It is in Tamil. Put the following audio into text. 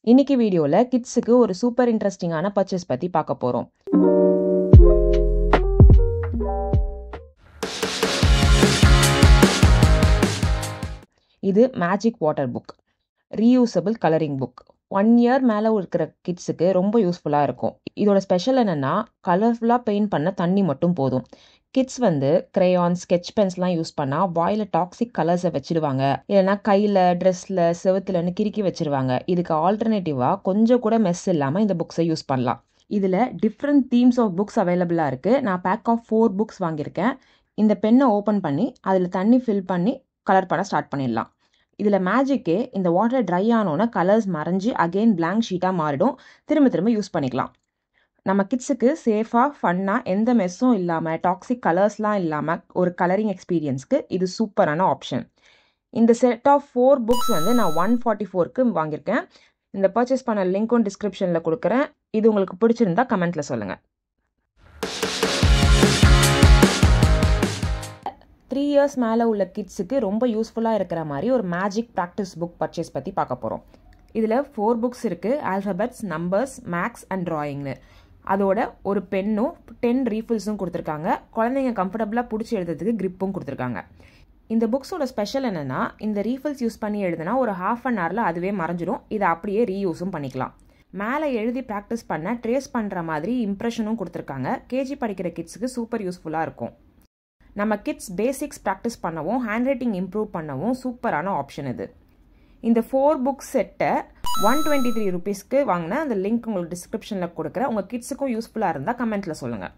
இன்னைக்கு வீடியோல கிட்ஸுக்கு ஒரு சூப்பர் இன்ட்ரெஸ்டிங்கான பர்ச்சேஸ் பத்தி பார்க்க போறோம். இது magic water book, reusable colouring book. 1 year மேல இருக்கிற கிட்ஸுக்கு ரொம்ப யூஸ்ஃபுல்லா இருக்கும். இதோட ஸ்பெஷல் என்னன்னா கலர்ஃபுல்லா பெயிண்ட் பண்ண தண்ணி மட்டும் போதும். கிட்ஸ் கிரேயான், ஸ்கெட்ச் பென்ஸ்லாம் யூஸ் பண்ணா வாயில டாக்ஸிக் கலர்ஸை வச்சிடுவாங்க, இல்லைன்னா கையில, ட்ரெஸ்ல, செவத்துலன்னு கிறுக்கி வச்சிருவாங்க. இதுக்கு ஆல்டர்னேட்டிவா கொஞ்சம் கூட மெஸ் இல்லாம இந்த புக்ஸை யூஸ் பண்ணலாம். இதுல டிஃப்ரெண்ட் தீம்ஸ் ஆஃப் புக்ஸ் அவைலபிளா இருக்கு. நான் பேக் ஆஃப் 4 புக்ஸ் வாங்கியிருக்கேன். இந்த பென்னை ஓப்பன் பண்ணி அதில் தண்ணி ஃபில் பண்ணி கலர் பண்ண ஸ்டார்ட் பண்ணிடலாம். இதில் மேஜிக்கே இந்த வாட்டர் ட்ரை ஆனோன்னா கலர்ஸ் மறைஞ்சு அகெயின் பிளாங்க் ஷீட்டாக மாறிடும். திரும்ப திரும்ப யூஸ் பண்ணிக்கலாம். நம்ம கிட்ஸுக்கு சேஃபாக, ஃபன்னாக, எந்த மெஸ்ஸும் இல்லாமல், டாக்ஸிக் கலர்ஸ்லாம் இல்லாமல் ஒரு கலரிங் எக்ஸ்பீரியன்ஸ்க்கு இது சூப்பரான ஆப்ஷன். இந்த செட் ஆஃப் 4 புக்ஸ் நான் 144க்கு வாங்கியிருக்கேன். இந்த பர்ச்சேஸ் பண்ண லிங்க்கும் டிஸ்கிரிப்ஷனில் கொடுக்குறேன். இது உங்களுக்கு பிடிச்சிருந்தா கமெண்ட்டில் சொல்லுங்கள். 3 இயர்ஸ் மேலே உள்ள கிட்ஸுக்கு ரொம்ப யூஸ்ஃபுல்லாக இருக்கிற மாதிரி ஒரு மேஜிக் ப்ராக்டிஸ் புக் பர்ச்சேஸ் பற்றி பார்க்க போகிறோம். இதில் 4 புக்ஸ் இருக்குது. ஆல்ஃபபெட்ஸ், நம்பர்ஸ், மேக்ஸ் அண்ட் ட்ராயிங்னு. அதோட ஒரு பென்னும் 10 ரீஃபில்ஸும் கொடுத்துருக்காங்க. குழந்தைங்க கம்ஃபர்டபுளாக பிடிச்சி எழுதுறதுக்கு கிரிப்பும் கொடுத்துருக்காங்க. இந்த புக்ஸோட ஸ்பெஷல் என்னென்னா, இந்த ரீஃபில்ஸ் யூஸ் பண்ணி எழுதுனா ஒரு ½ அன் ஹவரில் அதுவே மறைஞ்சிடும். இதை அப்படியே ரீயூஸும் பண்ணிக்கலாம். மேலே எழுதி ப்ராக்டிஸ் பண்ண ட்ரேஸ் பண்ணுற மாதிரி இம்ப்ரெஷனும் கொடுத்துருக்காங்க. கேஜி படிக்கிற கிட்ஸுக்கு சூப்பர் யூஸ்ஃபுல்லாக இருக்கும். நம்ம கிட்ஸ் பேசிக்ஸ் ப்ராக்டிஸ் பண்ணவும், ஹேண்ட் ரைட்டிங் இம்ப்ரூவ் பண்ணவும் சூப்பரான ஆப்ஷன் இது. இந்த 4 புக் செட்டை 123 rupeesக்கு வாங்கினேன். அந்த லிங்க் உங்களுக்கு டிஸ்கிரிப்ஷனில் கொடுக்குறேன். உங்கள் கிட்ஸுக்கும் யூஸ்ஃபுல்லாக இருந்தால் கமெண்ட்டில் சொல்லுங்கள்.